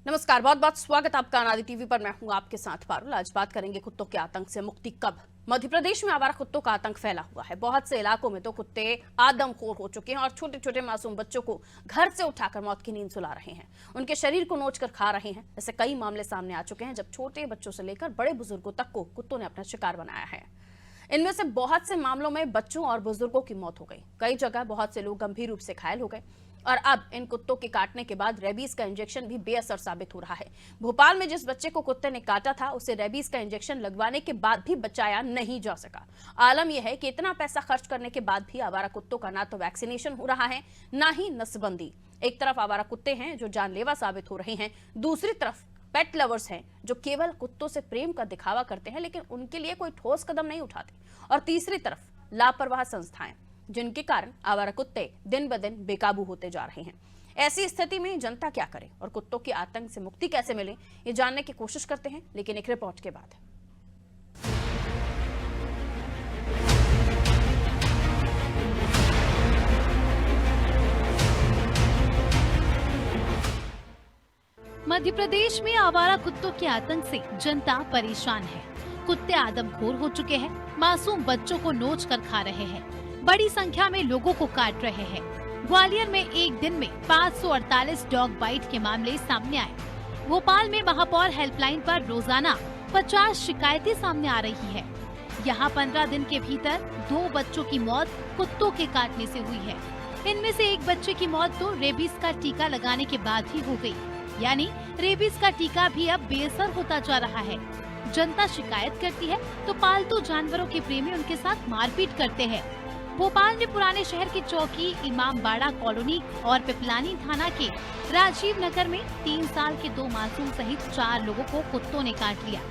नमस्कार, बहुत बहुत स्वागत आपका अनादि टीवी पर। मैं हूं आपके साथ पारुल। आज बात करेंगे कुत्तों के आतंक से मुक्ति कब। मध्य प्रदेश में आवारा कुत्तों का आतंक फैला हुआ है। बहुत से इलाकों में तो कुत्ते आदमखोर हो चुके हैं और छोटे छोटे मासूम बच्चों को घर से उठाकर मौत की नींद सुला रहे हैं, उनके शरीर को नोच कर खा रहे हैं। ऐसे कई मामले सामने आ चुके हैं जब छोटे बच्चों से लेकर बड़े बुजुर्गों तक को कुत्तों ने अपना शिकार बनाया है। इनमें से बहुत से मामलों में बच्चों और बुजुर्गों की मौत हो गई। कई जगह बहुत से लोग गंभीर रूप से घायल हो गए और अब इन कुत्तों के काटने के बाद रेबीज का इंजेक्शन भी बेअसर साबित हो रहा है। भोपाल में जिस बच्चे को कुत्ते ने काटा था उसे रेबीज का इंजेक्शन लगवाने के बाद भी बचाया नहीं जा सका। आलम यह है कि इतना पैसा खर्च करने के बाद भी आवारा कुत्तों का ना तो वैक्सीनेशन हो रहा है, ना ही नसबंदी। एक तरफ आवारा कुत्ते हैं जो जानलेवा साबित हो रहे हैं, दूसरी तरफ पेट लवर्स हैं जो केवल कुत्तों से प्रेम का दिखावा करते हैं लेकिन उनके लिए कोई ठोस कदम नहीं उठाते, और तीसरी तरफ लापरवाह संस्थाएं जिनके कारण आवारा कुत्ते दिन ब दिन बेकाबू होते जा रहे हैं। ऐसी स्थिति में जनता क्या करे और कुत्तों के आतंक से मुक्ति कैसे मिले, ये जानने की कोशिश करते हैं, लेकिन एक रिपोर्ट के बाद। मध्य प्रदेश में आवारा कुत्तों के आतंक से जनता परेशान है। कुत्ते आदमखोर हो चुके हैं, मासूम बच्चों को नोच कर खा रहे हैं, बड़ी संख्या में लोगों को काट रहे हैं। ग्वालियर में एक दिन में 548 डॉग बाइट के मामले सामने आए। भोपाल में महापौर हेल्पलाइन पर रोजाना 50 शिकायतें सामने आ रही है। यहाँ 15 दिन के भीतर 2 बच्चों की मौत कुत्तों के काटने से हुई है। इनमें से एक बच्चे की मौत तो रेबीज का टीका लगाने के बाद ही हो गई, यानी रेबीज का टीका भी अब बेअसर होता जा रहा है। जनता शिकायत करती है तो पालतू जानवरों के प्रेमी उनके साथ मारपीट करते हैं। भोपाल में पुराने शहर की चौकी, इमामबाड़ा कॉलोनी और पिपलानी थाना के राजीव नगर में 3 साल के 2 मासूम सहित 4 लोगों को कुत्तों ने काट लिया।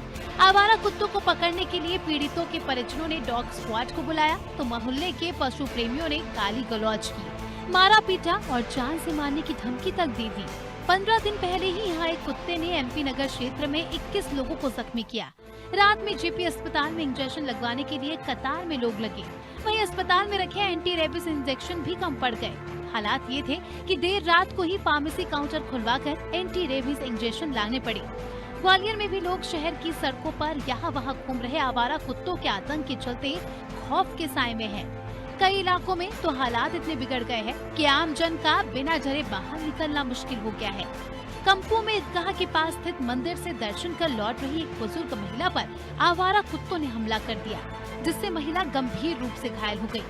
आवारा कुत्तों को पकड़ने के लिए पीड़ितों के परिजनों ने डॉग स्क्वाड को बुलाया तो मोहल्ले के पशु प्रेमियों ने गाली गलौज की, मारा पीटा और जान से मारने की धमकी तक दे दी। 15 दिन पहले ही यहाँ एक कुत्ते ने एमपी नगर क्षेत्र में 21 लोगों को जख्मी किया। रात में जेपी अस्पताल में इंजेक्शन लगवाने के लिए कतार में लोग लगे, वहीं अस्पताल में रखे एंटी रेबीज इंजेक्शन भी कम पड़ गए। हालात ये थे कि देर रात को ही फार्मेसी काउंटर खुलवाकर एंटी रेबीज इंजेक्शन लाने पड़े। ग्वालियर में भी लोग शहर की सड़कों पर यहाँ वहाँ घूम रहे आवारा कुत्तों के आतंक के चलते खौफ के साए में है। कई इलाकों में तो हालात इतने बिगड़ गए हैं कि आम जन का बिना डरे बाहर निकलना मुश्किल हो गया है। कंपू में ईदगाह के पास स्थित मंदिर से दर्शन कर लौट रही एक बुजुर्ग महिला पर आवारा कुत्तों ने हमला कर दिया, जिससे महिला गंभीर रूप से घायल हो गई।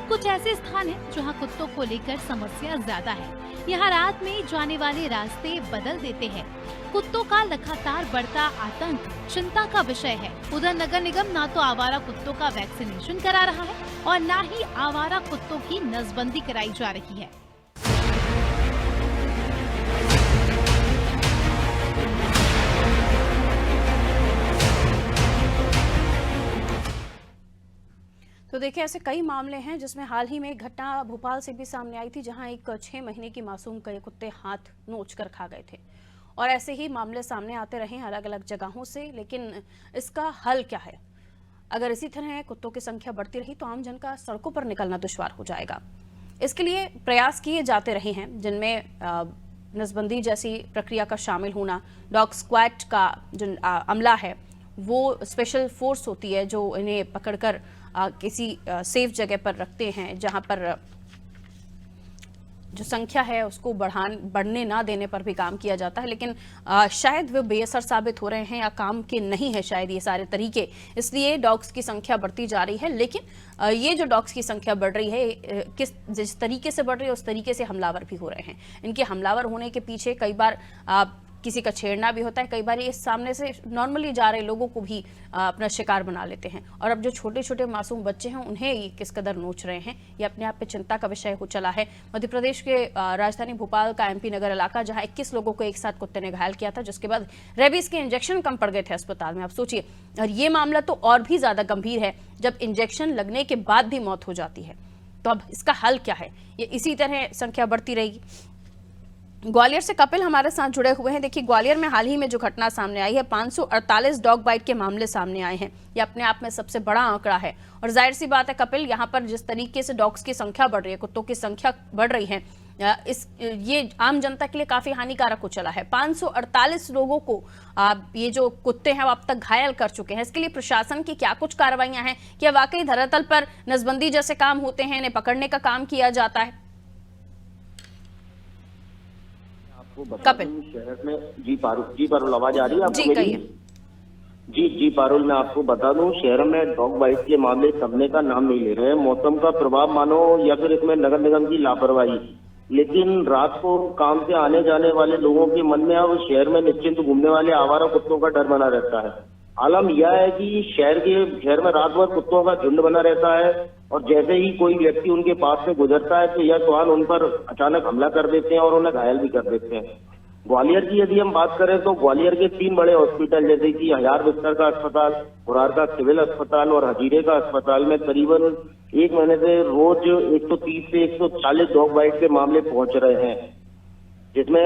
कुछ ऐसे स्थान हैं जहां कुत्तों को लेकर समस्या ज्यादा है। यहाँ रात में जाने वाले रास्ते बदल देते हैं। कुत्तों का लगातार बढ़ता आतंक चिंता का विषय है। उधर नगर निगम न तो आवारा कुत्तों का वैक्सीनेशन करा रहा है और न ही आवारा कुत्तों की नसबंदी कराई जा रही है। तो देखिए, ऐसे कई मामले हैं जिसमें हाल ही में एक घटना भोपाल से भी सामने आई थी जहां एक 6 महीने की मासूम के कुत्ते हाथ नोच कर खा गए थे, और ऐसे ही मामले सामने आते रहे अलग अलग जगहों से। लेकिन इसका हल क्या है? अगर इसी तरह कुत्तों की संख्या बढ़ती रही तो आम जन का सड़कों पर निकलना दुश्वार हो जाएगा। इसके लिए प्रयास किए जाते रहे हैं जिनमें नसबंदी जैसी प्रक्रिया का शामिल होना, डॉग स्क्वाड का जो अमला है वो स्पेशल फोर्स होती है जो इन्हें पकड़कर किसी सेफ जगह पर रखते हैं जहां पर जो संख्या है उसको बढ़ने ना देने पर भी काम किया जाता है। लेकिन शायद वे बेअसर साबित हो रहे हैं या काम के नहीं है शायद ये सारे तरीके, इसलिए डॉग्स की संख्या बढ़ती जा रही है। लेकिन ये जो डॉग्स की संख्या बढ़ रही है, जिस तरीके से बढ़ रही है उस तरीके से हमलावर भी हो रहे हैं। इनके हमलावर होने के पीछे कई बार किसी का छेड़ना भी होता है, कई बार ये सामने से नॉर्मली जा रहे लोगों को भी अपना शिकार बना लेते हैं। और अब जो छोटे छोटे मासूम बच्चे हैं उन्हें ये किस कदर नोच रहे हैं, ये अपने आप पे चिंता का विषय हो चला है। मध्य प्रदेश के राजधानी भोपाल का एमपी नगर इलाका जहां 21 लोगों को एक साथ कुत्ते ने घायल किया था, जिसके बाद रेबीज के इंजेक्शन कम पड़ गए थे अस्पताल में। आप सोचिए, और ये मामला तो और भी ज्यादा गंभीर है जब इंजेक्शन लगने के बाद भी मौत हो जाती है। तो अब इसका हल क्या है? ये इसी तरह संख्या बढ़ती रहेगी। ग्वालियर से कपिल हमारे साथ जुड़े हुए हैं। देखिए, ग्वालियर में हाल ही में जो घटना सामने आई है, 548 डॉग बाइट के मामले सामने आए हैं। ये अपने आप में सबसे बड़ा आंकड़ा है और जाहिर सी बात है कपिल, यहाँ पर जिस तरीके से डॉग्स की संख्या बढ़ रही है, कुत्तों की संख्या बढ़ रही है, ये आम जनता के लिए काफी हानिकारक हो चला है। 548 लोगों को ये जो कुत्ते हैं वो अब तक घायल कर चुके हैं। इसके लिए प्रशासन की क्या कुछ कार्रवाइयां हैं? क्या वाकई धरातल पर नसबंदी जैसे काम होते हैं, इन्हें पकड़ने का काम किया जाता है? कपिल शहर में जी पारुल आवाज आ रही है आपको? जी कहिए। जी पारुल, मैं आपको बता दूं, शहर में डॉग बाइट के मामले थमने का नाम नहीं ले रहे हैं। मौसम का प्रभाव मानो या फिर इसमें नगर निगम की लापरवाही, लेकिन रात को काम से आने जाने वाले लोगों के मन में अब शहर में निश्चिंत घूमने वाले आवारा कुत्तों का डर बना रहता है। आलम यह है कि शहर में रात भर कुत्तों का झुंड बना रहता है और जैसे ही कोई व्यक्ति उनके पास से गुजरता है तो यह श्वान उन पर अचानक हमला कर देते हैं और उन्हें घायल भी कर देते हैं। ग्वालियर की यदि हम बात करें तो ग्वालियर के 3 बड़े हॉस्पिटल जैसे कि 1000 बिस्तर का अस्पताल, खुरार का सिविल अस्पताल और हजीरे का अस्पताल में करीबन 1 महीने से रोज 130 से 140 डॉग बाइट के मामले पहुंच रहे हैं, जिसमें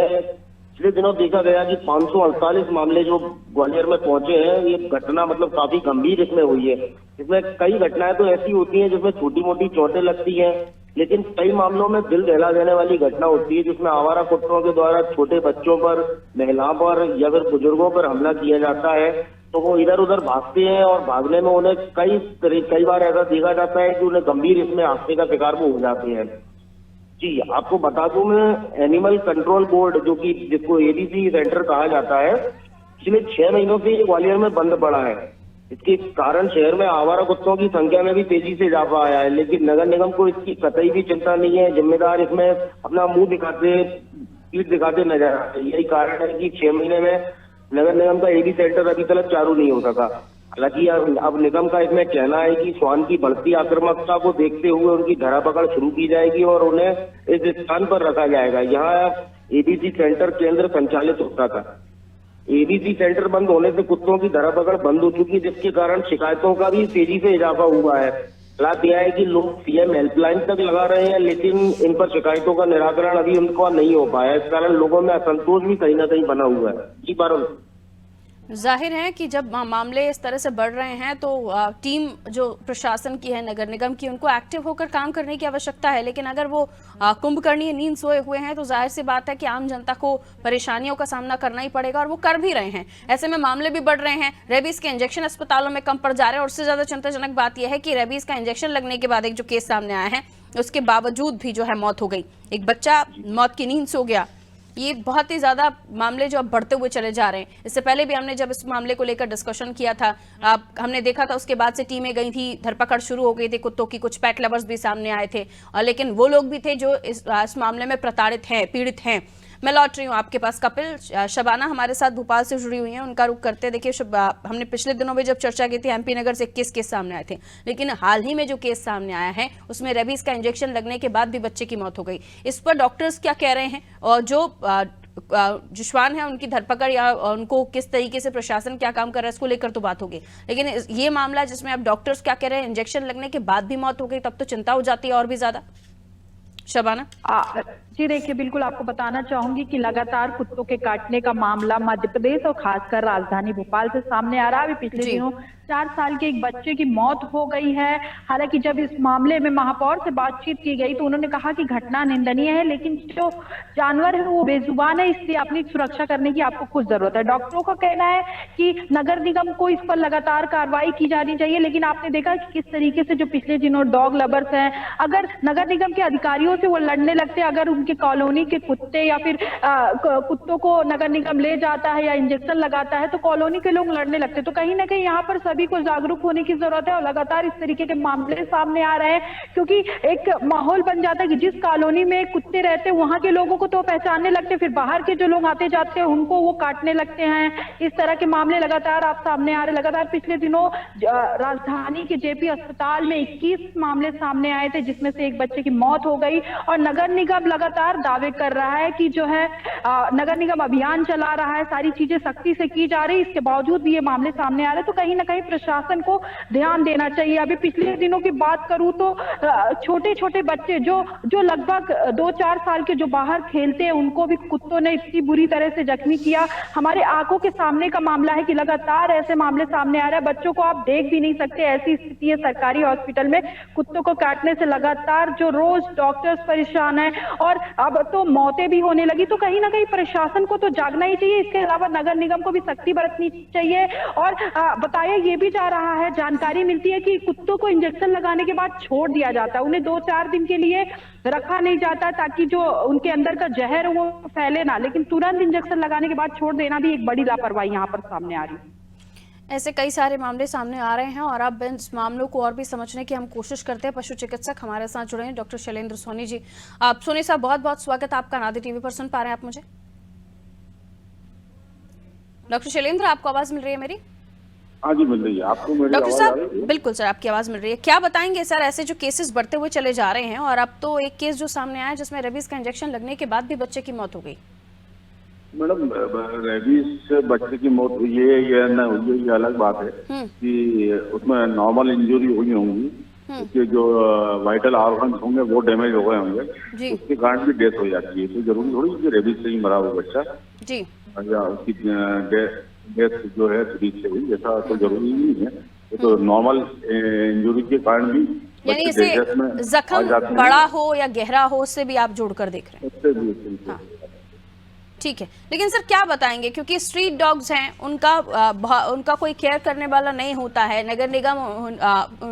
पिछले दिनों देखा गया कि 548 मामले जो ग्वालियर में पहुंचे हैं। ये घटना मतलब काफी गंभीर इसमें हुई है। इसमें कई घटनाएं तो ऐसी होती हैं जिसमें छोटी मोटी चोटें लगती हैं, लेकिन कई मामलों में दिल दहला देने वाली घटना होती है जिसमें आवारा कुत्तों के द्वारा छोटे बच्चों पर, महिलाओं पर या फिर बुजुर्गों पर हमला किया जाता है। तो वो इधर उधर भागते हैं और भागने में उन्हें कई बार ऐसा देखा जाता है कि उन्हें गंभीर इसमें हादसे का शिकार वो हो जाते हैं। जी आपको बता दूं, मैं एनिमल कंट्रोल बोर्ड जो कि जिसको एडीसी सेंटर कहा जाता है, पिछले 6 महीनों से ग्वालियर में बंद पड़ा है। इसके कारण शहर में आवारा कुत्तों की संख्या में भी तेजी से इजाफा आया है, लेकिन नगर निगम को इसकी कतई भी चिंता नहीं है। जिम्मेदार इसमें अपना मुंह दिखाते, पीठ दिखाते नजर आते। यही कारण है कि 6 महीने में नगर निगम का एडी सेंटर अभी तक चालू नहीं हो सका। हालांकि अब निगम का इसमें कहना है कि श्वान की बढ़ती आक्रामकता को देखते हुए उनकी धरा पकड़ शुरू की जाएगी और उन्हें इस स्थान पर रखा जाएगा। यहाँ एडीसी सेंटर केंद्र संचालित होता था। एडीसी सेंटर बंद होने से कुत्तों की धरा पकड़ बंद हो चुकी, जिसके कारण शिकायतों का भी तेजी से इजाफा हुआ है। हालात यह है कि लोग सीएम हेल्पलाइन तक लगा रहे हैं, लेकिन इन पर शिकायतों का निराकरण अभी उनका नहीं हो पाया। इस कारण लोगों में असंतोष भी कहीं ना कहीं बना हुआ है। जी पारुल, जाहिर है कि जब मामले इस तरह से बढ़ रहे हैं तो टीम जो प्रशासन की है, नगर निगम की, उनको एक्टिव होकर काम करने की आवश्यकता है। लेकिन अगर वो कुंभकर्णी नींद सोए हुए हैं तो जाहिर सी बात है कि आम जनता को परेशानियों का सामना करना ही पड़ेगा, और वो कर भी रहे हैं। ऐसे में मामले भी बढ़ रहे हैं। रेबीज के इंजेक्शन अस्पतालों में कम पड़ जा रहे हैं, और उससे ज्यादा चिंताजनक बात यह है कि रेबीज का इंजेक्शन लगने के बाद एक जो केस सामने आया है उसके बावजूद भी जो है मौत हो गई। एक बच्चा मौत की नींद सो गया। ये बहुत ही ज्यादा मामले जो अब बढ़ते हुए चले जा रहे हैं। इससे पहले भी हमने जब इस मामले को लेकर डिस्कशन किया था, हमने देखा था, उसके बाद से टीमें गई थी, धरपकड़ शुरू हो गई थी कुत्तों की। कुछ पेट लवर्स भी सामने आए थे, और लेकिन वो लोग भी थे जो इस मामले में प्रताड़ित हैं, पीड़ित हैं। मैं लौट रही हूँ आपके पास। कपिल, शबाना हमारे साथ भोपाल से जुड़ी हुई हैं, उनका रुख करते। देखिए, हमने पिछले दिनों में जब चर्चा की थी, एमपी नगर से 21 केस सामने आए थे, लेकिन हाल ही में जो केस सामने आया है उसमें रेबीज का इंजेक्शन लगने के बाद भी बच्चे की मौत हो गई। इस पर डॉक्टर्स क्या कह रहे हैं, और जो श्वान है उनकी धरपकड़ या उनको किस तरीके से प्रशासन क्या काम कर रहा है, इसको लेकर तो बात होगी। लेकिन ये मामला जिसमें अब डॉक्टर्स क्या कह रहे हैं, इंजेक्शन लगने के बाद भी मौत हो गई, तब तो चिंता हो जाती है और भी ज्यादा। शबाना जी देखिए, बिल्कुल आपको बताना चाहूंगी कि लगातार कुत्तों के काटने का मामला मध्य प्रदेश और खासकर राजधानी भोपाल से सामने आ रहा है। अभी पिछले दिनों 4 साल के एक बच्चे की मौत हो गई है। हालांकि जब इस मामले में महापौर से बातचीत की गई तो उन्होंने कहा कि घटना निंदनीय है, लेकिन जो जानवर है वो बेजुबान है, इसलिए अपनी सुरक्षा करने की आपको कुछ जरूरत है। डॉक्टरों का कहना है कि नगर निगम को इस पर लगातार कार्रवाई की जानी चाहिए, लेकिन आपने देखा कि किस तरीके से जो पिछले दिनों डॉग लवर्स हैं, अगर नगर निगम के अधिकारियों से वो लड़ने लगते, अगर उनके कॉलोनी के कुत्ते या फिर कुत्तों को नगर निगम ले जाता है या इंजेक्शन लगाता है तो कॉलोनी के लोग लड़ने लगते। तो कहीं ना कहीं यहाँ पर सभी को जागरूक होने की जरूरत है, और लगातार इस तरीके के मामले सामने आ रहे हैं, क्योंकि एक माहौल बन जाता है कि जिस कॉलोनी में कुत्ते रहते हैं वहां के लोगों को तो पहचानने लगते, फिर बाहर के जो लोग आते जाते हैं उनको वो काटने लगते हैं। इस तरह के मामले लगातार आप सामने आ रहे। लगातार पिछले दिनों राजधानी के जेपी अस्पताल में 21 मामले सामने आए थे, जिसमें से एक बच्चे की मौत हो गई। और नगर निगम लगातार दावे कर रहा है कि जो है नगर निगम अभियान चला रहा है, सारी चीजें सख्ती से की जा रही, इसके बावजूद भी ये मामले सामने आ रहे हैं। तो कहीं ना कहीं प्रशासन को ध्यान देना चाहिए। अभी पिछले दिनों की बात करूं तो छोटे छोटे बच्चे जो लगभग 2-4 साल के जो बाहर खेलते हैं, उनको भी कुत्तों ने इतनी बुरी तरह से जख्मी किया। हमारे आंखों के सामने का मामला है कि लगातार ऐसे मामले सामने आ रहा है। बच्चों को आप देख भी नहीं सकते, ऐसी स्थिति है सरकारी हॉस्पिटल में। कुत्तों को काटने से लगातार जो रोज डॉक्टर्स परेशान है और अब तो मौतें भी होने लगी। तो कहीं ना कहीं प्रशासन को तो जागना ही चाहिए। इसके अलावा नगर निगम को भी सख्ती बरतनी चाहिए। और बताया ये भी जा रहा है, जानकारी मिलती है कि कुत्तों को इंजेक्शन लगाने के बाद छोड़ दिया जाता है, उन्हें 2-4 दिन के लिए रखा नहीं जाता ताकि जो उनके अंदर का जहर वो फैले ना, लेकिन तुरंत इंजेक्शन लगाने के बाद छोड़ देना भी एक बड़ी लापरवाही यहाँ पर सामने आ रही है। ऐसे कई सारे मामले सामने आ रहे हैं और अब इन मामलों को और भी समझने की हम कोशिश करते हैं। पशु चिकित्सक हमारे साथ जुड़े हैं डॉक्टर शैलेंद्र सोनी जी। आप सोनी साहब, बहुत बहुत स्वागत आपका नादी टीवी पर। सुन पा रहे हैं आप मुझे? डॉक्टर शैलेंद्र, आपको आवाज मिल रही है मेरी? हाँ जी, मिल रही है। आपको मेरी डॉक्टर आवाज साहब? आ रही है? बिल्कुल सर, आपकी आवाज मिल रही है। क्या बताएंगे सर, ऐसे जो केसेस बढ़ते हुए चले जा रहे हैं और अब तो एक केस जो सामने आया जिसमें रेबीज का इंजेक्शन लगने के बाद भी बच्चे की मौत हो गई। मैडम, रेबीज से बच्चे की मौत हुई है या न हुई है, ये अलग बात है कि उसमें नॉर्मल इंजरी हुई होंगी, उसके जो वाइटल ऑर्गन्स होंगे वो डैमेज हो गए होंगे, उसके कारण भी डेथ हो जाती है। तो जरूरी थोड़ी कि रेबीज से ही मरा हुआ बच्चा जी या उसकी डेथ जो है रेबीज से हुई, ऐसा तो जरूरी नहीं है। ये तो नॉर्मल इंजरी के कारण भी, यानी इसे जख्म बड़ा हो या गहरा हो उससे भी आप जोड़कर देख रहे हैं? उससे भी ठीक है, लेकिन सर क्या बताएंगे, क्योंकि स्ट्रीट डॉग्स हैं, उनका कोई केयर करने वाला नहीं होता है। नगर निगम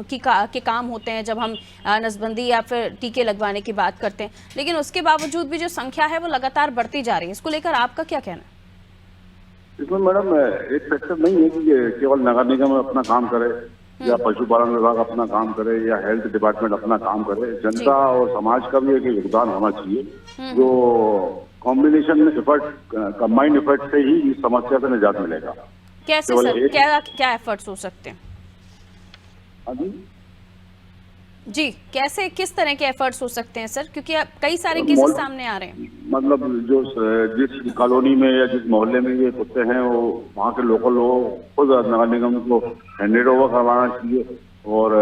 के काम होते हैं जब हम नसबंदी या फिर टीके लगवाने की बात करते हैं, लेकिन उसके बावजूद भी जो संख्या है वो लगातार बढ़ती जा रही है। इसको लेकर आपका क्या कहना है? इसमें मैडम एक फैक्टर नहीं है कि केवल नगर निगम अपना काम करे या पशुपालन विभाग अपना काम करे या हेल्थ डिपार्टमेंट अपना काम करे। जनता और समाज का भी एक योगदान होना चाहिए। जो कॉम्बिनेशन में एफर्ट, कंबाइंड एफर्ट से ही इस समस्या से निजात मिलेगा। कैसे सर, क्या एफर्ट्स हो सकते हैं? हाँ जी जी, कैसे, किस तरह के एफर्ट्स हो सकते हैं सर, क्योंकि अब कई सारे केसेस सामने आ रहे हैं। मतलब जो जिस कॉलोनी में या जिस मोहल्ले में ये कुत्ते हैं, वो वहाँ के लोकल लोगों खुद नगर निगम को हैंडेड ओवर करवाना चाहिए और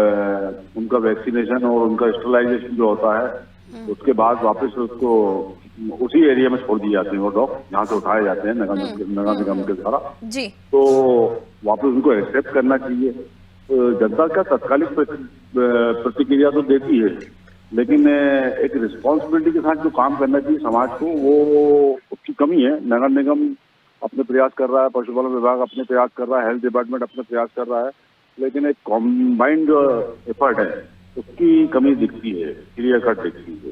उनका वैक्सीनेशन और उनका स्टरलाइजेशन जो होता है उसके बाद वापस उसको उसी एरिया में छोड़ दिए जाते हैं। वो डॉग जहाँ से उठाए जाते हैं नगर निगम के द्वारा जी, तो वापस उनको एक्सेप्ट करना चाहिए। जनता का तत्कालिक प्रतिक्रिया तो देती है, लेकिन एक रिस्पॉन्सिबिलिटी के साथ जो काम करना चाहिए समाज को, वो उसकी कमी है। नगर निगम अपने प्रयास कर रहा है, पशुपालन विभाग अपने प्रयास कर रहा है, हेल्थ डिपार्टमेंट अपने प्रयास कर रहा है, लेकिन एक कॉम्बाइंड जो एफर्ट है उसकी कमी दिखती है, क्लियर कट दिखती है।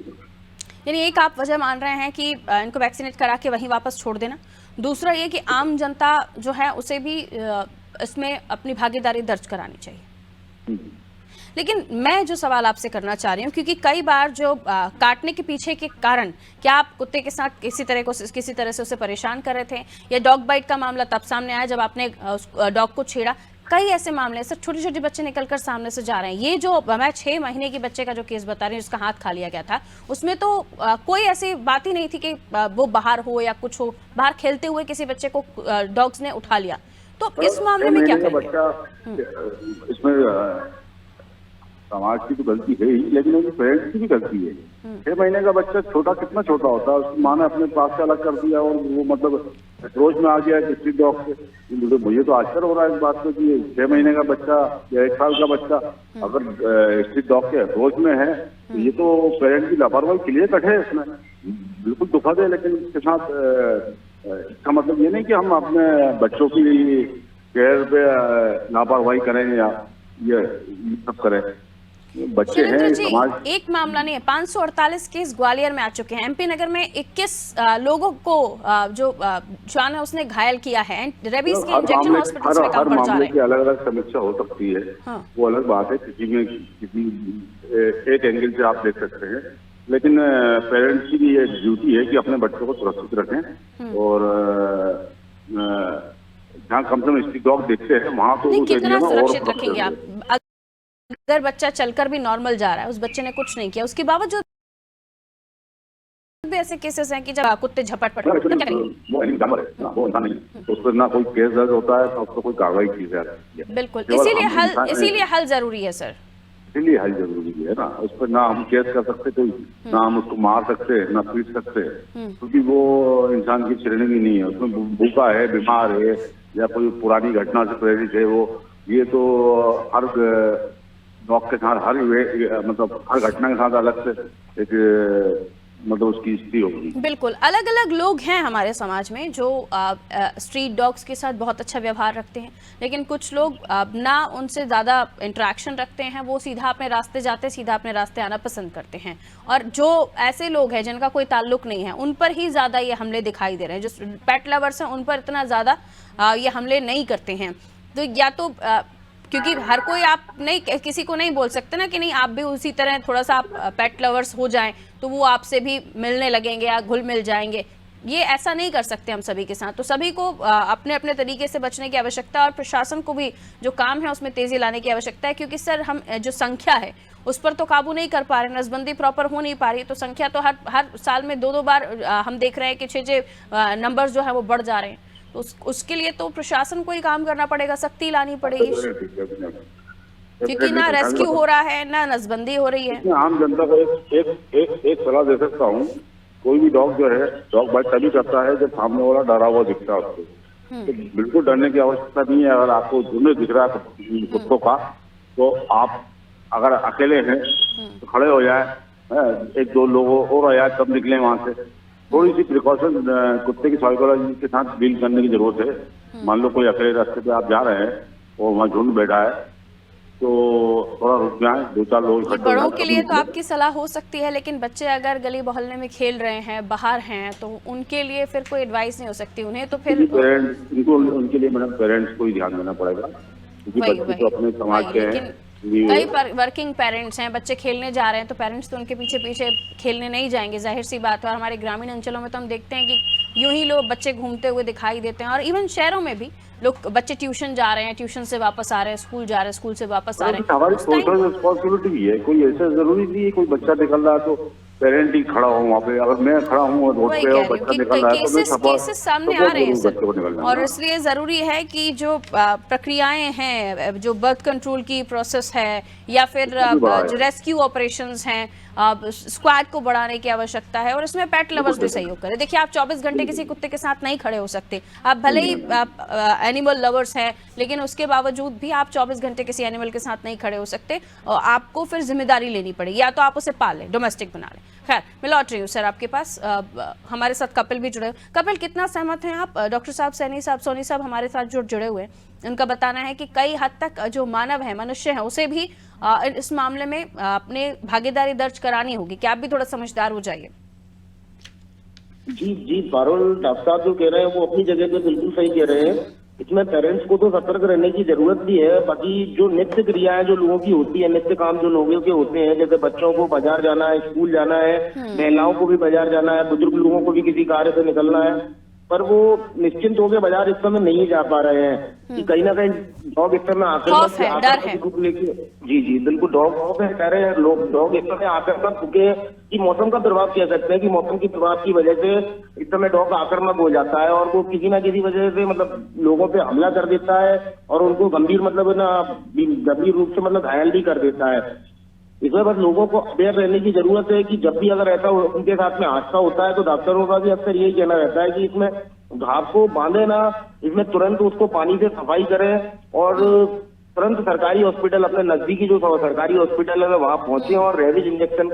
यानी एक आप वजह मान रहे हैं कि इनको वैक्सीनेट करा के वहीं वापस छोड़ देना। दूसरा ये कि आम जनता जो है उसे भी इसमें अपनी भागीदारी दर्ज करानी चाहिए। लेकिन मैं जो सवाल आपसे करना चाह रही हूँ, क्योंकि कई बार जो काटने के पीछे के कारण, क्या आप कुत्ते के साथ किसी तरह से उसे परेशान कर रहे थे, या डॉग बाइट का मामला तब सामने आया जब आपने डॉग को छेड़ा। कई ऐसे मामले सर, छोटे छोटे बच्चे निकलकर सामने से जा रहे हैं। ये जो मैं 6 महीने के बच्चे का जो केस बता रही हूँ, जिसका हाथ खा लिया गया था, उसमें तो कोई ऐसी बात ही नहीं थी कि वो बाहर हो या कुछ हो। बाहर खेलते हुए किसी बच्चे को डॉग्स ने उठा लिया। तो इस मामले में क्या करेंगे? इसमें समाज की तो गलती है ही, लेकिन उनके पेरेंट्स की भी गलती है। 6 महीने का बच्चा छोटा, कितना छोटा होता है, उसकी माँ ने अपने पास से अलग कर दिया और वो मतलब अप्रोच में आ गया स्ट्रीट डॉग से। मुझे तो आश्चर्य हो रहा है इस बात को कि 6 महीने का बच्चा या 1 साल का बच्चा अगर स्ट्रीट डॉग के अप्रोच में है, तो ये तो पेरेंट्स की लापरवाही क्लियर कट है। इसमें बिल्कुल दुखद है, लेकिन इसके साथ इसका मतलब ये नहीं कि हम अपने बच्चों की केयर पे लापरवाही करें या ये सब करें। बच्चे हैं समाज। एक मामला नहीं है, 548 केस ग्वालियर में आ चुके हैं। एमपी नगर में 21 लोगों को जो जवान है उसने घायल किया है। रेबीज के इंजेक्शन हॉस्पिटल में काम कर जा रहे हैं। अलग अलग समीक्षा हो सकती है, वो अलग बात है। किसी एक एंगल से आप देख सकते हैं, लेकिन पेरेंट्स की भी ये ड्यूटी है कि अपने बच्चों को सुरक्षित रखें और जहाँ कम से कम स्ट्रीट डॉग देखते हैं वहाँ तो कितना सुरक्षित रखेंगे आप? अगर बच्चा चलकर भी नॉर्मल जा रहा है, उस बच्चे ने कुछ नहीं किया, उसके बावजूद भी ऐसे केसेस हैं कि जब कुत्ते झपट पड़ते हैं तो क्या करेंगे? वो जानवर है ना, वो इंसान नहीं है, तो उस पर ना कोई केस दर्ज होता है, तो उस पर कोई कार्रवाई की जाती है। बिल्कुल, केवल हम इसीलिए हल जरूरी है सर। इसीलिए हल जरूरी है ना, उस पर ना हम केस कर सकते कोई, ना हम उसको मार सकते, ना पीट सकते, क्योंकि वो इंसान की श्रेणी भी नहीं है। उसमें भूखा है, बीमार है, या कोई पुरानी घटना से प्रेरित है वो, ये तो हर डॉग के साथ मतलब हर घटना के साथ अलग से एक मतलब उसकी स्थिति होगी। बिल्कुल, अलग अलग लोग हैं हमारे समाज में जो स्ट्रीट डॉग्स के साथ बहुत अच्छा व्यवहार रखते हैं, लेकिन कुछ लोग ना उनसे ज़्यादा इंटरेक्शन रखते हैं, वो सीधा अपने रास्ते जाते, सीधा अपने रास्ते आना पसंद करते हैं। और जो ऐसे लोग हैं जिनका कोई ताल्लुक नहीं है, उन पर ही ज़्यादा ये हमले दिखाई दे रहे हैं। जो पेट लवर्स हैं उन पर इतना ज़्यादा ये हमले नहीं करते हैं। तो या तो क्योंकि हर कोई आप नहीं, किसी को नहीं बोल सकते ना कि नहीं आप भी उसी तरह थोड़ा सा आप पेट लवर्स हो जाएं तो वो आपसे भी मिलने लगेंगे या घुल मिल जाएंगे। ये ऐसा नहीं कर सकते हम सभी के साथ। तो सभी को अपने अपने तरीके से बचने की आवश्यकता है और प्रशासन को भी जो काम है उसमें तेजी लाने की आवश्यकता है, क्योंकि सर हम जो संख्या है उस पर तो काबू नहीं कर पा रहे, नसबंदी प्रॉपर हो नहीं पा रही। तो संख्या तो हर साल में दो बार हम देख रहे हैं कि 6 नंबर जो है वो बढ़ जा रहे हैं। तो उसके लिए तो प्रशासन को ही काम करना पड़ेगा, सख्ती लानी पड़ेगी, क्योंकि ना रेस्क्यू हो रहा है ना नसबंदी हो रही है। आम जनता को एक सलाह दे सकता हूँ, कोई भी डॉग जो है डॉग बाइट तभी करता है जब सामने वाला डरा हुआ दिखता है उसको। तो बिल्कुल डरने की आवश्यकता नहीं है। अगर आपको झुंड दिख रहा है कुत्तों का, तो आप अगर अकेले हैं तो खड़े हो जाए, 1-2 लोगों और आया तब निकले वहां से। थोड़ी सी प्रिकॉशन कुत्ते की साइकोलॉजी के साथ डील करने की जरूरत है। मान लो कोई अकेले रास्ते पे आप जा रहे हैं और वहाँ झुंड बैठा है, तो थोड़ा रुक जाए, 2-4 लोग। बड़ों के लिए तो आपकी सलाह हो सकती है, लेकिन बच्चे अगर गली मोहल्ले में खेल रहे हैं, बाहर हैं, तो उनके लिए फिर कोई एडवाइस नहीं हो सकती उन्हें। तो फिर पेरेंट्स उनके लिए मैडम पेरेंट्स को ही ध्यान देना पड़ेगा, क्योंकि बच्चे तो अपने समाज के हैं। कई वर्किंग पेरेंट्स हैं, बच्चे खेलने जा रहे हैं तो पेरेंट्स तो उनके पीछे पीछे खेलने नहीं जाएंगे, जाहिर सी बात है। और हमारे ग्रामीण अंचलों में तो हम देखते हैं कि यूं ही लोग बच्चे घूमते हुए दिखाई देते हैं। और इवन शहरों में भी लोग बच्चे ट्यूशन जा रहे हैं, ट्यूशन से वापस आ रहे हैं, स्कूल जा रहे हैं, स्कूल से वापस आ रहे हैं। हमारी सोशल रिस्पॉन्सिबिलिटी भी है। कोई ऐसा जरूरी नहीं है कोई बच्चा निकल रहा है तो पेरेंट ही खड़ा हो वहाँ पे। अगर मैं खड़ा हूँ रोड पे और बच्चा निकल रहा है तो केसेस सामने आ रहे हैं सर। और इसलिए जरूरी है कि जो प्रक्रियाएं हैं, जो बर्थ कंट्रोल की प्रोसेस है या फिर जो रेस्क्यू ऑपरेशंस हैं, स्क्वाड को बढ़ाने की आवश्यकता है। और इसमें पेट लवर्स भी सहयोग करें। देखिए, आप 24 घंटे किसी कुत्ते के साथ नहीं खड़े हो सकते। आप भले ही एनिमल लवर्स हैं, लेकिन उसके बावजूद भी आप 24 घंटे किसी एनिमल के साथ नहीं खड़े हो सकते। और आपको फिर जिम्मेदारी लेनी पड़ेगी, या तो आप उसे पाल लें, डोमेस्टिक बना लें। खैर, मैं लौट रही हूँ सर आपके पास। हमारे साथ कपिल भी जुड़े हुए। कपिल, कितना सहमत हैं आप? डॉक्टर साहब, सैनी साहब, सोनी साहब हमारे साथ जो जुड़े हुए हैं, उनका बताना है कि कई हद तक जो मानव है, मनुष्य है, उसे भी इस मामले में अपने भागीदारी दर्ज करानी होगी। क्या आप भी थोड़ा समझदार हो जाइए। जी पारुल, डॉक्टर साहब जो कह रहे हैं वो अपनी जगह पे बिल्कुल सही कह रहे हैं। इसमें पेरेंट्स को तो सतर्क रहने की जरूरत भी है। बाकी जो नित्य क्रियाएं जो लोगों की होती है, नित्य काम जो लोगों के होते हैं, जैसे बच्चों को बाजार जाना है, स्कूल जाना है, महिलाओं को भी बाजार जाना है, बुजुर्ग लोगों को भी किसी कार्य से निकलना है, पर वो निश्चिंत होकर बाजार इस समय नहीं जा पा रहे हैं कि कहीं ना कहीं डॉग इस समय आकर रूप लेके। जी बिल्कुल, डॉग है, कह रहे हैं लोग, डॉग इस समय आक्रामक होके कि मौसम का प्रभाव कह सकते हैं कि मौसम के प्रभाव की वजह से इस समय डॉग आक्रामक हो जाता है और वो किसी ना किसी वजह से मतलब लोगों पे हमला कर देता है और उनको गंभीर गंभीर रूप से मतलब घायल भी कर देता है। इसमें बस लोगों को अवेयर रहने की जरूरत है कि जब भी अगर ऐसा उनके साथ में हादसा होता है तो डॉक्टरों का भी अक्सर यही कहना रहता है कि इसमें घाव को बांधे ना, इसमें तुरंत उसको पानी से सफाई करें और तुरंत सरकारी हॉस्पिटल, अपने नजदीकी जो सरकारी हॉस्पिटल है वहां पहुंचे और रेबीज इंजेक्शन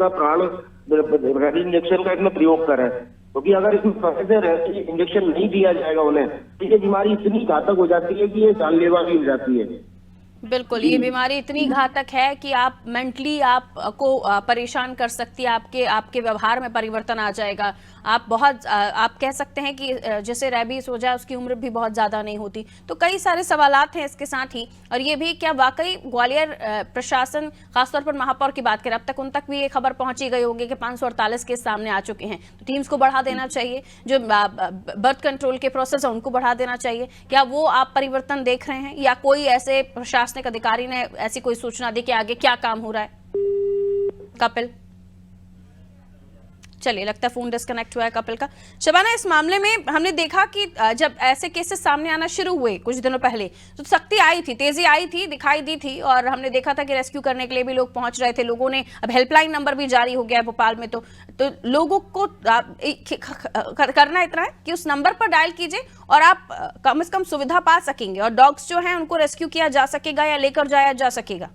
का इसमें प्रयोग करें। क्योंकि अगर इसमें समय से रेबीज इंजेक्शन नहीं दिया जाएगा उन्हें, तो ये बीमारी इतनी घातक हो जाती है कि ये जानलेवा भी हो जाती है। बिल्कुल, ये बीमारी इतनी घातक है कि आप मेंटली आपको परेशान कर सकती है, आपके व्यवहार में परिवर्तन आ जाएगा। आप कह सकते हैं कि जैसे रेबीज हो जाए उसकी उम्र भी बहुत ज़्यादा नहीं होती। तो कई सारे सवालात हैं इसके साथ ही। और ये भी क्या वाकई ग्वालियर प्रशासन, खासतौर पर महापौर की बात करें, अब तक उन तक भी ये खबर पहुंची गई होगी कि 548 केस सामने आ चुके हैं। तो टीम्स को बढ़ा देना चाहिए, जो बर्थ कंट्रोल के प्रोसेस है उनको बढ़ा देना चाहिए। क्या वो आप परिवर्तन देख रहे हैं, या कोई ऐसे प्रशासनिक अधिकारी ने ऐसी कोई सूचना दी कि आगे क्या काम हो रहा है? कपिल, चलिए, लगता है फोन डिस्कनेक्ट हुआ है कपिल का। शबाना, इस मामले में हमने देखा कि जब ऐसे केसेस सामने आना शुरू हुए कुछ दिनों पहले, तो सख्ती आई थी, तेजी आई थी, दिखाई दी थी, और हमने देखा था कि रेस्क्यू करने के लिए भी लोग पहुंच रहे थे। लोगों ने, अब हेल्पलाइन नंबर भी जारी हो गया है भोपाल में, तो लोगों को करना इतना है कि उस नंबर पर डायल कीजिए और आप कम से कम सुविधा पा सकेंगे, और डॉग्स जो हैं उनको रेस्क्यू किया जा सकेगा या लेकर जाया जा सकेगा।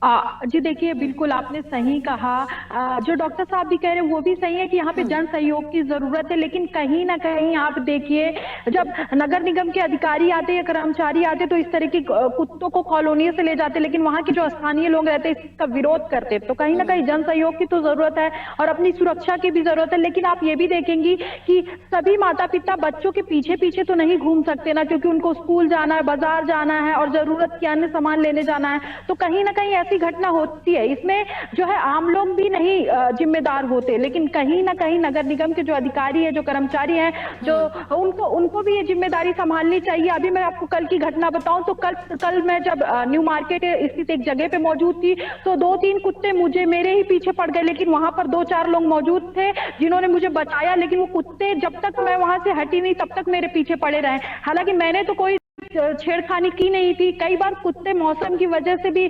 जी देखिए, बिल्कुल आपने सही कहा। जो डॉक्टर साहब भी कह रहे हैं वो भी सही है कि यहाँ पे जन सहयोग की जरूरत है, लेकिन कहीं ना कहीं आप देखिए, जब नगर निगम के अधिकारी आते या कर्मचारी आते तो इस तरह के कुत्तों को कॉलोनी से ले जाते, लेकिन वहाँ के जो स्थानीय लोग रहते इसका विरोध करते। तो कहीं ना कहीं जन सहयोग की तो जरूरत है और अपनी सुरक्षा की भी जरूरत है। लेकिन आप ये भी देखेंगी कि सभी माता पिता बच्चों के पीछे पीछे तो नहीं घूम सकते ना, क्योंकि उनको स्कूल जाना है, बाजार जाना है और जरूरत के अन्य सामान लेने जाना है। तो कहीं ना कहीं ऐसी घटना होती है। इसमें जो है आम लोग भी नहीं जिम्मेदार होते, लेकिन कहीं ना कहीं नगर निगम के जो अधिकारी हैं, जो कर्मचारी हैं, जो उनको भी ये जिम्मेदारी संभालनी चाहिए। अभी मैं आपको कल की घटना बताऊं तो कल मैं जब न्यू मार्केट स्थित एक जगह पे मौजूद थी तो 2-3 कुत्ते मेरे ही पीछे पड़ गए, लेकिन वहां पर 2-4 लोग मौजूद थे जिन्होंने मुझे बचाया, लेकिन वो कुत्ते जब तक मैं वहां से हटी नहीं तब तक मेरे पीछे पड़े रहे। हालांकि मैंने तो कोई छेड़खानी की नहीं थी। कई बार कुत्ते मौसम की वजह से भी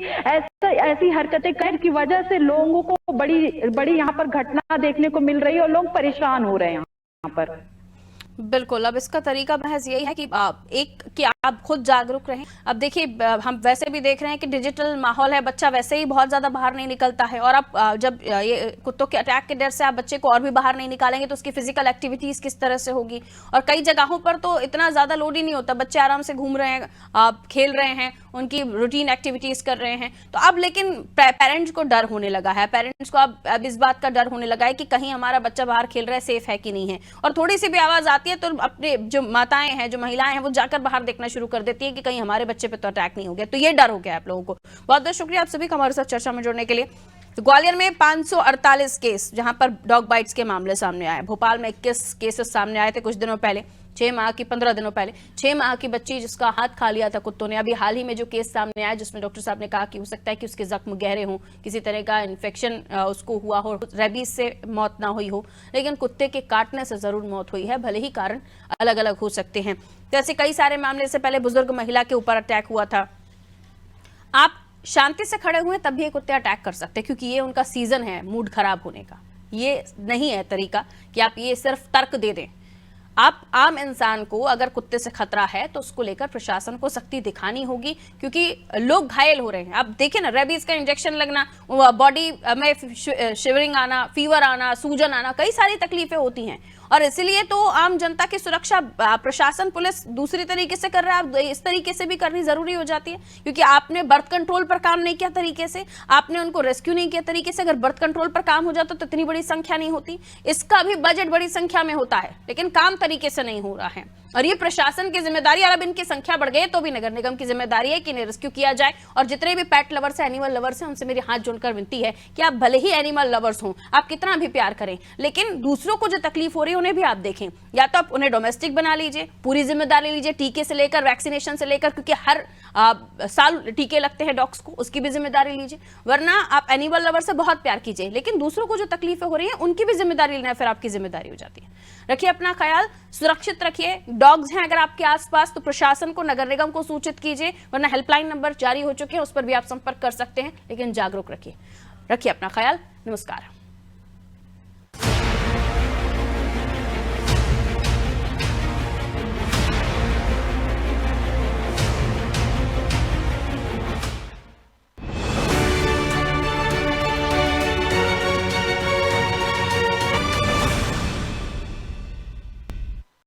ऐसी हरकतें करने की वजह से लोगों को बड़ी यहाँ पर घटना देखने को मिल रही है और लोग परेशान हो रहे हैं यहाँ पर। बिल्कुल, अब इसका तरीका महज यही है कि आप खुद जागरूक रहें। अब देखिए, हम वैसे भी देख रहे हैं कि डिजिटल माहौल है, बच्चा वैसे ही बहुत ज्यादा बाहर नहीं निकलता है, और अब जब ये कुत्तों के अटैक के डर से आप बच्चे को और भी बाहर नहीं निकालेंगे तो उसकी फिजिकल एक्टिविटीज किस तरह से होगी। और कई जगहों पर तो इतना ज्यादा लोड ही नहीं होता, बच्चे आराम से घूम रहे हैं, खेल रहे हैं, उनकी रूटीन एक्टिविटीज कर रहे हैं। तो अब लेकिन पेरेंट्स को डर होने लगा है, पेरेंट्स को अब इस बात का डर होने लगा है कि कहीं हमारा बच्चा बाहर खेल रहा है, सेफ है कि नहीं है। और थोड़ी सी भी आवाज आती है तो अपने जो माताएं हैं, जो महिलाएं हैं, वो जाकर बाहर देखना शुरू कर देती है कि कहीं हमारे बच्चे पे तो अटैक नहीं हो गया। तो ये डर हो गया आप लोगों को। बहुत बहुत शुक्रिया आप सभी का हमारे साथ चर्चा में जुड़ने के लिए। तो ग्वालियर में 548 केस जहां पर डॉग बाइट्स के मामले सामने आए। भोपाल में 21 केसेस सामने आए थे कुछ दिनों पहले, 15 दिनों पहले 6 माह की बच्ची जिसका हाथ खा लिया था कुत्तों ने। अभी हाल ही में जो केस सामने आया जिसमें डॉक्टर साहब ने कहा कि हो सकता है कि उसके जख्म गहरे हों, किसी तरह का इन्फेक्शन उसको हुआ हो, रेबीज से मौत ना हुई हो, लेकिन कुत्ते के काटने से जरूर मौत हुई है, भले ही कारण अलग अलग हो सकते हैं। तो ऐसे कई सारे मामले से पहले बुजुर्ग महिला के ऊपर अटैक हुआ था। आप शांति से खड़े हुए तब भी ये कुत्ते अटैक कर सकते हैं, क्योंकि ये उनका सीजन है मूड खराब होने का। ये नहीं है तरीका कि आप ये सिर्फ तर्क दे दें। आप आम इंसान को अगर कुत्ते से खतरा है तो उसको लेकर प्रशासन को सख्ती दिखानी होगी, क्योंकि लोग घायल हो रहे हैं। अब देखिए ना, रेबीज का इंजेक्शन लगना, बॉडी में शिवरिंग आना, फीवर आना, सूजन आना, कई सारी तकलीफें होती हैं, और इसलिए तो आम जनता की सुरक्षा प्रशासन, पुलिस दूसरी तरीके से कर रहा है, अब इस तरीके से भी करनी जरूरी हो जाती है, क्योंकि आपने बर्थ कंट्रोल पर काम नहीं किया तरीके से, आपने उनको रेस्क्यू नहीं किया तरीके से। अगर बर्थ कंट्रोल पर काम हो जाता तो इतनी बड़ी संख्या नहीं होती। इसका भी बजट बड़ी संख्या में होता है, लेकिन काम तरीके से नहीं हो रहा है, और ये प्रशासन की जिम्मेदारी। और अब इनकी संख्या बढ़ गई तो भी नगर निगम की जिम्मेदारी है कि इन्हें रेस्क्यू किया जाए। और जितने भी पेट लवर्स, एनिमल लवर्स हैं, उनसे मेरी हाथ जोड़कर विनती है कि आप भले ही एनिमल लवर्स हों, आप कितना भी प्यार करें, लेकिन दूसरों को जो तकलीफ हो रही है उन्हें भी आप देखें। या तो आप उन्हें डोमेस्टिक बना लीजिए, पूरी जिम्मेदारी लीजिए, टीके से लेकर वैक्सीनेशन से लेकर, क्योंकि हर साल टीके लगते हैं डॉग्स को, उसकी भी जिम्मेदारी लीजिए। वरना आप एनिमल लवर से बहुत प्यार कीजिए, लेकिन दूसरों को जो तकलीफें हो रही है उनकी भी जिम्मेदारी लेना फिर आपकी जिम्मेदारी हो जाती है। रखिए अपना ख्याल, सुरक्षित रखिए। डॉग्स हैं अगर आपके आसपास तो प्रशासन को, नगर निगम को सूचित कीजिए, वरना हेल्पलाइन नंबर जारी हो चुके हैं, उस पर भी आप संपर्क कर सकते हैं, लेकिन जागरूक रखिए। रखिए अपना ख्याल। नमस्कार।